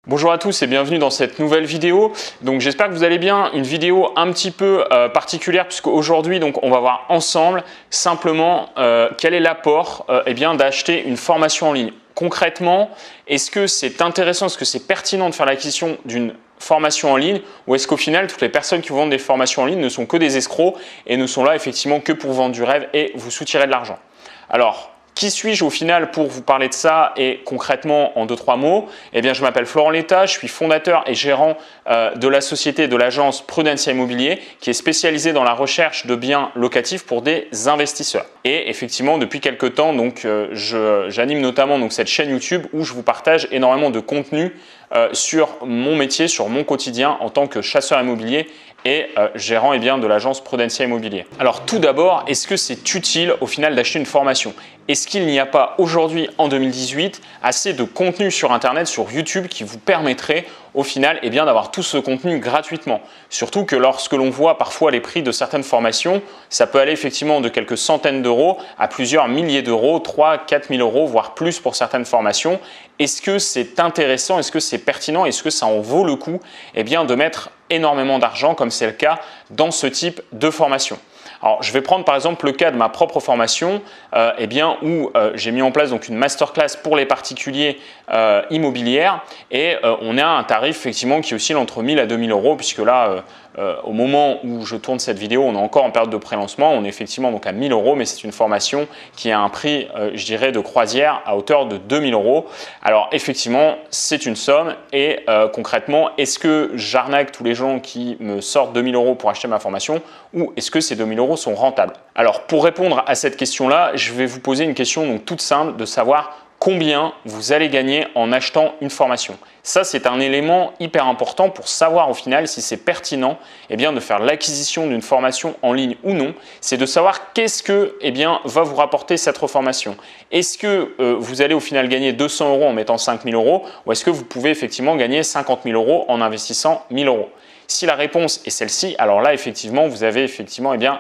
Bonjour à tous et bienvenue dans cette nouvelle vidéo. Donc j'espère que vous allez bien. Une vidéo un petit peu particulière puisque aujourd'hui on va voir ensemble simplement quel est l'apport d'acheter une formation en ligne. Concrètement, est-ce que c'est intéressant, est-ce que c'est pertinent de faire l'acquisition d'une formation en ligne ou est-ce qu'au final toutes les personnes qui vous vendent des formations en ligne ne sont que des escrocs et ne sont là effectivement que pour vendre du rêve et vous soutirer de l'argent? Alors, qui suis-je au final pour vous parler de ça et concrètement en 2-3 mots? Eh bien, je m'appelle Florent Létat, je suis fondateur et gérant de la société de l'agence Prudencia Immobilier qui est spécialisée dans la recherche de biens locatifs pour des investisseurs. Et effectivement, depuis quelques temps, j'anime notamment cette chaîne YouTube où je vous partage énormément de contenu sur mon métier, sur mon quotidien en tant que chasseur immobilier et gérant de l'agence Prudencia Immobilier. Alors tout d'abord, est-ce que c'est utile au final d'acheter une formation? Est-ce qu'il n'y a pas aujourd'hui en 2018 assez de contenu sur Internet, sur YouTube qui vous permettrait au final d'avoir tout ce contenu gratuitement? Surtout que lorsque l'on voit parfois les prix de certaines formations, ça peut aller effectivement de quelques centaines d'euros à plusieurs milliers d'euros, 3-4 000 euros, voire plus pour certaines formations. Est-ce que c'est intéressant? Est-ce que c'est pertinent? Est-ce que ça en vaut le coup de mettre énormément d'argent comme c'est le cas dans ce type de formation? Alors, je vais prendre par exemple le cas de ma propre formation où j'ai mis en place une masterclass pour les particuliers immobilières et on a un tarif effectivement qui oscille entre 1000 à 2000 euros puisque là, au moment où je tourne cette vidéo, on est encore en période de prélancement. On est effectivement à 1000 euros, mais c'est une formation qui a un prix, je dirais, de croisière à hauteur de 2000 euros. Alors effectivement, c'est une somme et concrètement, est-ce que j'arnaque tous les gens qui me sortent 2000 euros pour acheter ma formation ou est-ce que ces 2000 euros sont rentables? Alors pour répondre à cette question-là, je vais vous poser une question toute simple de savoir combien vous allez gagner en achetant une formation. Ça, c'est un élément hyper important pour savoir au final si c'est pertinent de faire l'acquisition d'une formation en ligne ou non. C'est de savoir qu'est-ce que va vous rapporter cette formation. Est-ce que vous allez au final gagner 200 euros en mettant 5000 euros ou est-ce que vous pouvez effectivement gagner 50 000 euros en investissant 1000 euros? Si la réponse est celle-ci, alors là, effectivement, vous avez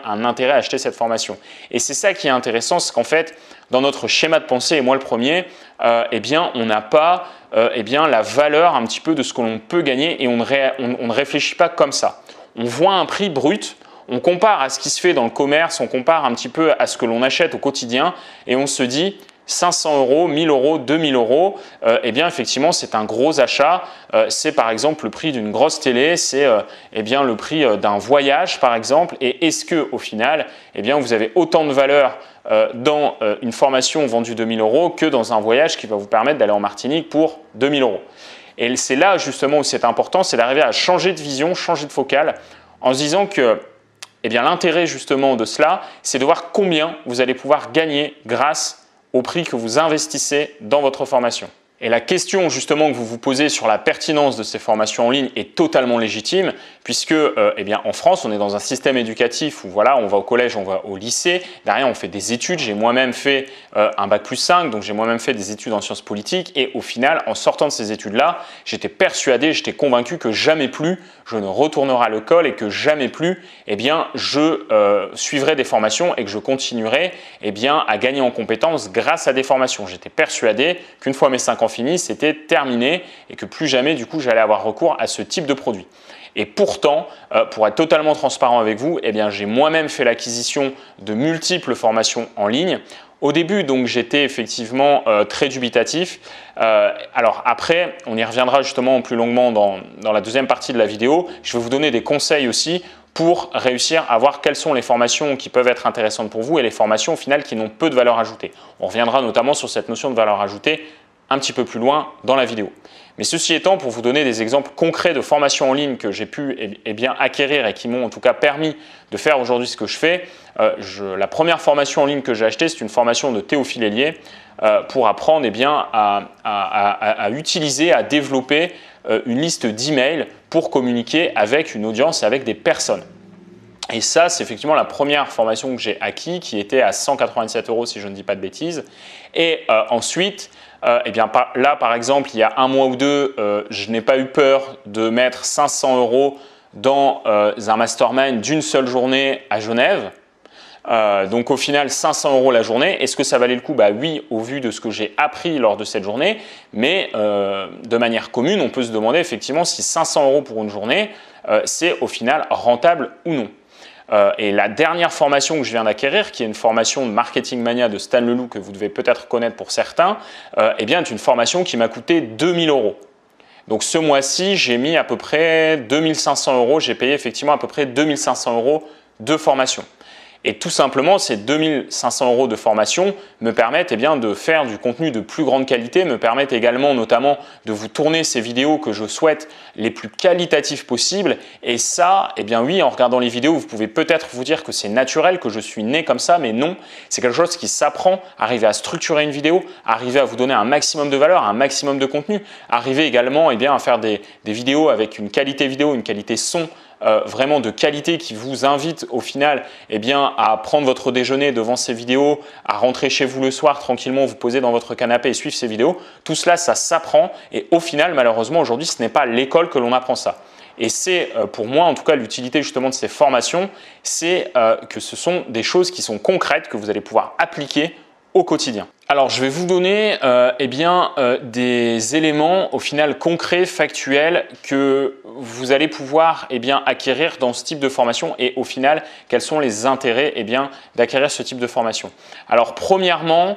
un intérêt à acheter cette formation. Et c'est ça qui est intéressant, c'est qu'en fait, dans notre schéma de pensée, et moi le premier, on n'a pas la valeur un petit peu de ce que l'on peut gagner et on ne réfléchit pas comme ça. On voit un prix brut, on compare à ce qui se fait dans le commerce, on compare un petit peu à ce que l'on achète au quotidien et on se dit 500 euros, 1000 euros, 2000 euros, effectivement, c'est un gros achat. C'est par exemple le prix d'une grosse télé, c'est le prix d'un voyage par exemple. Et est-ce qu'au final, vous avez autant de valeur dans une formation vendue 2000 euros que dans un voyage qui va vous permettre d'aller en Martinique pour 2000 euros? Et c'est là justement où c'est important, c'est d'arriver à changer de vision, changer de focale en se disant que l'intérêt justement de cela, c'est de voir combien vous allez pouvoir gagner grâce au prix que vous investissez dans votre formation. Et la question justement que vous vous posez sur la pertinence de ces formations en ligne est totalement légitime puisque en France, on est dans un système éducatif où on va au collège, on va au lycée, derrière on fait des études. J'ai moi-même fait un bac+5, donc j'ai moi-même fait des études en sciences politiques et au final, en sortant de ces études-là, j'étais persuadé, j'étais convaincu que jamais plus je ne retournerai à l'école et que jamais plus je suivrai des formations et que je continuerai à gagner en compétences grâce à des formations. J'étais persuadé qu'une fois mes 5 ans finis, c'était terminé et que plus jamais du coup j'allais avoir recours à ce type de produit. Et pourtant, pour être totalement transparent avec vous, j'ai moi-même fait l'acquisition de multiples formations en ligne. Au début, j'étais effectivement très dubitatif. Alors après, on y reviendra justement plus longuement dans la deuxième partie de la vidéo. Je vais vous donner des conseils aussi pour réussir à voir quelles sont les formations qui peuvent être intéressantes pour vous et les formations au final qui n'ont peu de valeur ajoutée. On reviendra notamment sur cette notion de valeur ajoutée un petit peu plus loin dans la vidéo. Mais ceci étant, pour vous donner des exemples concrets de formations en ligne que j'ai pu acquérir et qui m'ont en tout cas permis de faire aujourd'hui ce que je fais, la première formation en ligne que j'ai achetée, c'est une formation de Théophile Hélier pour apprendre à utiliser, à développer une liste d'emails pour communiquer avec une audience, avec des personnes. Et ça, c'est effectivement la première formation que j'ai acquise qui était à 187 euros si je ne dis pas de bêtises. Et ensuite, là par exemple, il y a un mois ou deux, je n'ai pas eu peur de mettre 500 euros dans un mastermind d'une seule journée à Genève. Donc au final 500 € la journée. Est-ce que ça valait le coup? Bah oui, au vu de ce que j'ai appris lors de cette journée, mais de manière commune, on peut se demander effectivement si 500 € pour une journée, c'est au final rentable ou non. Et la dernière formation que je viens d'acquérir, qui est une formation de Marketing Mania de Stan Leloup que vous devez peut-être connaître pour certains, eh bien, est une formation qui m'a coûté 2000 €. Donc ce mois-ci, j'ai mis à peu près 2500 €, j'ai payé effectivement à peu près 2500 € de formation. Et tout simplement, ces 2500 € de formation me permettent de faire du contenu de plus grande qualité, me permettent également notamment de vous tourner ces vidéos que je souhaite les plus qualitatives possibles. Et ça, oui, en regardant les vidéos, vous pouvez peut-être vous dire que c'est naturel, que je suis né comme ça, mais non, c'est quelque chose qui s'apprend, arriver à structurer une vidéo, arriver à vous donner un maximum de valeur, un maximum de contenu, arriver également à faire des vidéos avec une qualité vidéo, une qualité son, vraiment de qualité qui vous invite au final à prendre votre déjeuner devant ces vidéos, à rentrer chez vous le soir tranquillement, vous poser dans votre canapé et suivre ces vidéos. Tout cela, ça s'apprend et au final, malheureusement, aujourd'hui, ce n'est pas à l'école que l'on apprend ça. Et c'est pour moi, en tout cas, l'utilité justement de ces formations, c'est que ce sont des choses qui sont concrètes, que vous allez pouvoir appliquer au quotidien. Alors, je vais vous donner des éléments au final concrets, factuels que vous allez pouvoir acquérir dans ce type de formation et au final, quels sont les intérêts d'acquérir ce type de formation. Alors, premièrement,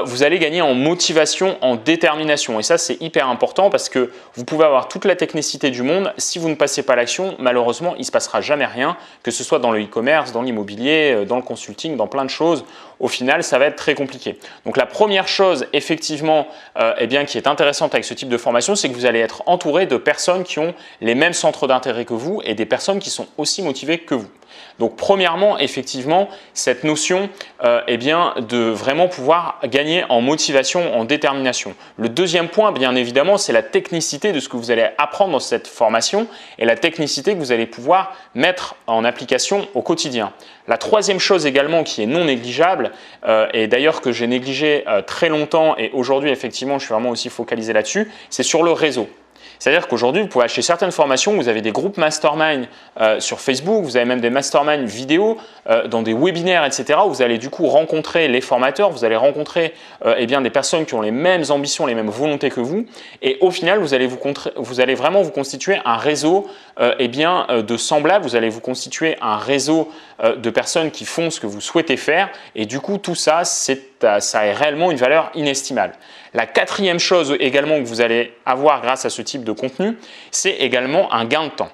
vous allez gagner en motivation, en détermination et ça, c'est hyper important parce que vous pouvez avoir toute la technicité du monde. Si vous ne passez pas à l'action, malheureusement, il ne se passera jamais rien, que ce soit dans le e-commerce, dans l'immobilier, dans le consulting, dans plein de choses. Au final, ça va être très compliqué. Donc, la première chose effectivement qui est intéressante avec ce type de formation, c'est que vous allez être entouré de personnes qui ont les mêmes centres d'intérêt que vous et des personnes qui sont aussi motivées que vous. Donc premièrement, effectivement, cette notion de vraiment pouvoir gagner en motivation, en détermination. Le deuxième point, bien évidemment, c'est la technicité de ce que vous allez apprendre dans cette formation et la technicité que vous allez pouvoir mettre en application au quotidien. La troisième chose également qui est non négligeable et d'ailleurs que j'ai négligé très longtemps et aujourd'hui, effectivement, je suis vraiment aussi focalisé là-dessus, c'est sur le réseau. C'est-à-dire qu'aujourd'hui, vous pouvez acheter certaines formations, vous avez des groupes mastermind sur Facebook, vous avez même des mastermind vidéo dans des webinaires, etc. Où vous allez du coup rencontrer les formateurs, vous allez rencontrer des personnes qui ont les mêmes ambitions, les mêmes volontés que vous. Et au final, vous allez vraiment vous constituer un réseau de semblables, vous allez vous constituer un réseau de personnes qui font ce que vous souhaitez faire. Et du coup, tout ça, ça a réellement une valeur inestimable. La quatrième chose également que vous allez avoir grâce à ce type de contenu, c'est également un gain de temps.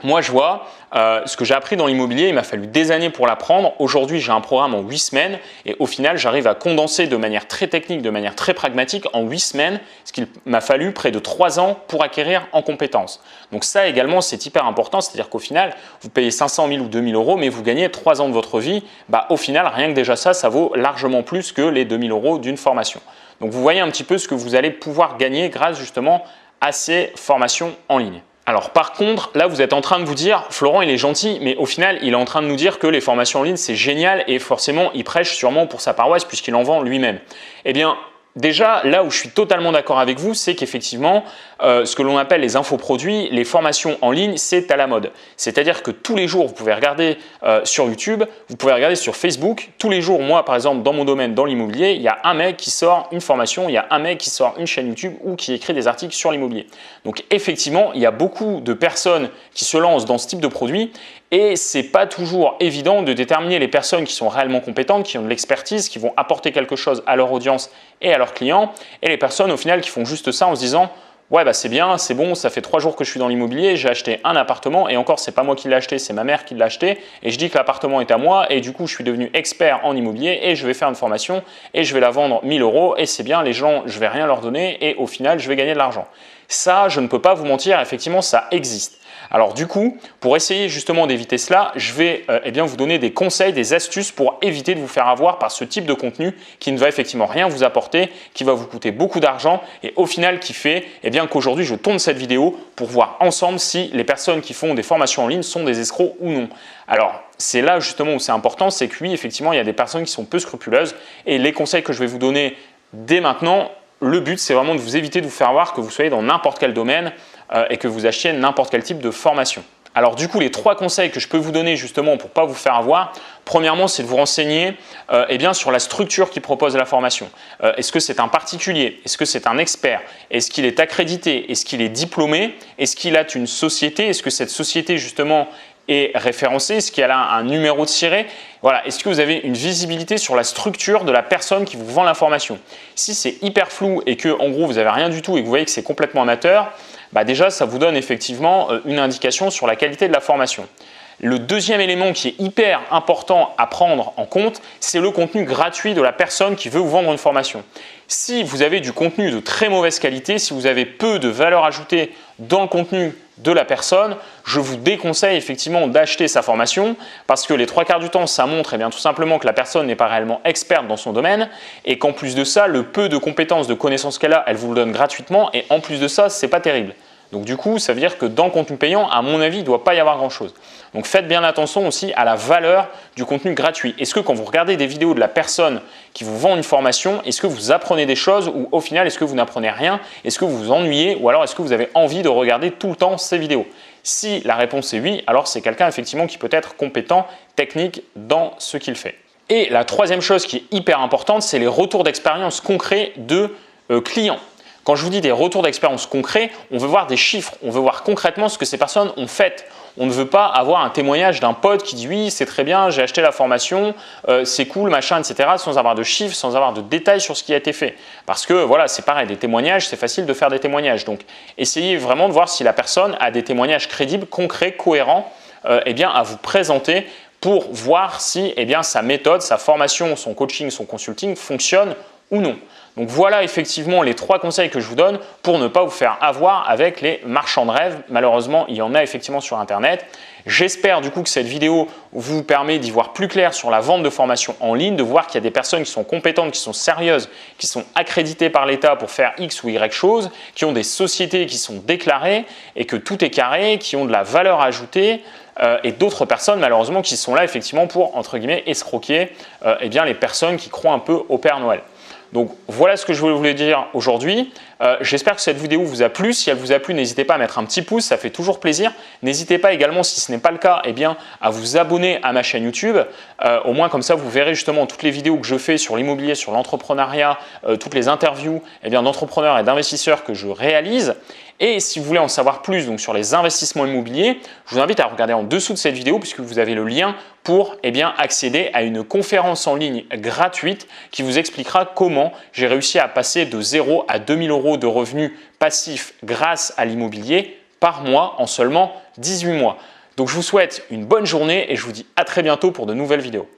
Moi, je vois ce que j'ai appris dans l'immobilier, il m'a fallu des années pour l'apprendre. Aujourd'hui, j'ai un programme en 8 semaines et au final, j'arrive à condenser de manière très technique, de manière très pragmatique en 8 semaines, ce qu'il m'a fallu près de 3 ans pour acquérir en compétences. Donc ça également, c'est hyper important, c'est-à-dire qu'au final, vous payez 500 000 ou 2000 €, mais vous gagnez 3 ans de votre vie. Au final, rien que déjà ça vaut largement plus que les 2000 € d'une formation. Donc vous voyez un petit peu ce que vous allez pouvoir gagner grâce justement à ces formations en ligne. Alors par contre, là vous êtes en train de vous dire, Florent il est gentil, mais au final il est en train de nous dire que les formations en ligne c'est génial et forcément il prêche sûrement pour sa paroisse puisqu'il en vend lui-même. Eh bien, déjà, là où je suis totalement d'accord avec vous, c'est qu'effectivement, ce que l'on appelle les infoproduits, les formations en ligne, c'est à la mode. C'est-à-dire que tous les jours, vous pouvez regarder sur YouTube, vous pouvez regarder sur Facebook. Tous les jours, moi, par exemple, dans mon domaine, dans l'immobilier, il y a un mec qui sort une formation, il y a un mec qui sort une chaîne YouTube ou qui écrit des articles sur l'immobilier. Donc, effectivement, il y a beaucoup de personnes qui se lancent dans ce type de produit et ce n'est pas toujours évident de déterminer les personnes qui sont réellement compétentes, qui ont de l'expertise, qui vont apporter quelque chose à leur audience et à leurs clients et les personnes au final qui font juste ça en se disant « ouais c'est bien, c'est bon, ça fait 3 jours que je suis dans l'immobilier, j'ai acheté un appartement et encore c'est pas moi qui l'ai acheté, c'est ma mère qui l'a acheté et je dis que l'appartement est à moi et du coup je suis devenu expert en immobilier et je vais faire une formation et je vais la vendre 1000 € et c'est bien, les gens je vais rien leur donner et au final je vais gagner de l'argent ». Ça, je ne peux pas vous mentir, effectivement ça existe. Alors du coup, pour essayer justement d'éviter cela, je vais vous donner des conseils, des astuces pour éviter de vous faire avoir par ce type de contenu qui ne va effectivement rien vous apporter, qui va vous coûter beaucoup d'argent et au final qui fait qu'aujourd'hui je tourne cette vidéo pour voir ensemble si les personnes qui font des formations en ligne sont des escrocs ou non. Alors c'est là justement où c'est important, c'est que oui, effectivement il y a des personnes qui sont peu scrupuleuses et les conseils que je vais vous donner dès maintenant, le but c'est vraiment de vous éviter de vous faire avoir que vous soyez dans n'importe quel domaine et que vous achetiez n'importe quel type de formation. Alors du coup, les 3 conseils que je peux vous donner justement pour ne pas vous faire avoir, premièrement, c'est de vous renseigner eh bien, sur la structure qui propose la formation. Est-ce que c'est un particulier? Est-ce que c'est un expert? Est-ce qu'il est accrédité? Est-ce qu'il est diplômé? Est-ce qu'il a une société? Est-ce que cette société justement est référencée? Est-ce qu'elle a un numéro de siret? Voilà. Est-ce que vous avez une visibilité sur la structure de la personne qui vous vend l'information? Si c'est hyper flou et que en gros vous n'avez rien du tout et que vous voyez que c'est complètement amateur, bah déjà ça vous donne effectivement une indication sur la qualité de la formation. Le deuxième élément qui est hyper important à prendre en compte, c'est le contenu gratuit de la personne qui veut vous vendre une formation. Si vous avez du contenu de très mauvaise qualité, si vous avez peu de valeur ajoutée dans le contenu de la personne, je vous déconseille effectivement d'acheter sa formation parce que les 3/4 du temps, ça montre tout simplement que la personne n'est pas réellement experte dans son domaine et qu'en plus de ça, le peu de compétences, de connaissances qu'elle a, elle vous le donne gratuitement et en plus de ça, c'est pas terrible. Donc du coup, ça veut dire que dans le contenu payant, à mon avis, il ne doit pas y avoir grand-chose. Donc faites bien attention aussi à la valeur du contenu gratuit. Est-ce que quand vous regardez des vidéos de la personne qui vous vend une formation, est-ce que vous apprenez des choses ou au final, est-ce que vous n'apprenez rien? Est-ce que vous vous ennuyez ou alors est-ce que vous avez envie de regarder tout le temps ces vidéos? Si la réponse est oui, alors c'est quelqu'un effectivement qui peut être compétent, technique dans ce qu'il fait. Et la troisième chose qui est hyper importante, c'est les retours d'expérience concrets de clients. Quand je vous dis des retours d'expérience concrets, on veut voir des chiffres, on veut voir concrètement ce que ces personnes ont fait. On ne veut pas avoir un témoignage d'un pote qui dit « oui, c'est très bien, j'ai acheté la formation, c'est cool, machin, etc. » sans avoir de chiffres, sans avoir de détails sur ce qui a été fait. Parce que voilà, c'est pareil, des témoignages, c'est facile de faire des témoignages. Donc, essayez vraiment de voir si la personne a des témoignages crédibles, concrets, cohérents à vous présenter pour voir si sa méthode, sa formation, son coaching, son consulting fonctionne ou non. Donc voilà effectivement les 3 conseils que je vous donne pour ne pas vous faire avoir avec les marchands de rêve. Malheureusement, il y en a effectivement sur Internet. J'espère du coup que cette vidéo vous permet d'y voir plus clair sur la vente de formations en ligne, de voir qu'il y a des personnes qui sont compétentes, qui sont sérieuses, qui sont accréditées par l'État pour faire X ou Y choses, qui ont des sociétés qui sont déclarées et que tout est carré, qui ont de la valeur ajoutée. Et d'autres personnes malheureusement qui sont là effectivement pour entre guillemets escroquer les personnes qui croient un peu au Père Noël. Donc voilà ce que je voulais vous dire aujourd'hui. J'espère que cette vidéo vous a plu. Si elle vous a plu, n'hésitez pas à mettre un petit pouce, ça fait toujours plaisir. N'hésitez pas également, si ce n'est pas le cas, à vous abonner à ma chaîne YouTube. Au moins comme ça, vous verrez justement toutes les vidéos que je fais sur l'immobilier, sur l'entrepreneuriat, toutes les interviews d'entrepreneurs et d'investisseurs que je réalise. Et si vous voulez en savoir plus donc, sur les investissements immobiliers, je vous invite à regarder en dessous de cette vidéo puisque vous avez le lien pour accéder à une conférence en ligne gratuite qui vous expliquera comment j'ai réussi à passer de 0 à 2000 € de revenus passifs grâce à l'immobilier par mois en seulement 18 mois. Donc je vous souhaite une bonne journée et je vous dis à très bientôt pour de nouvelles vidéos.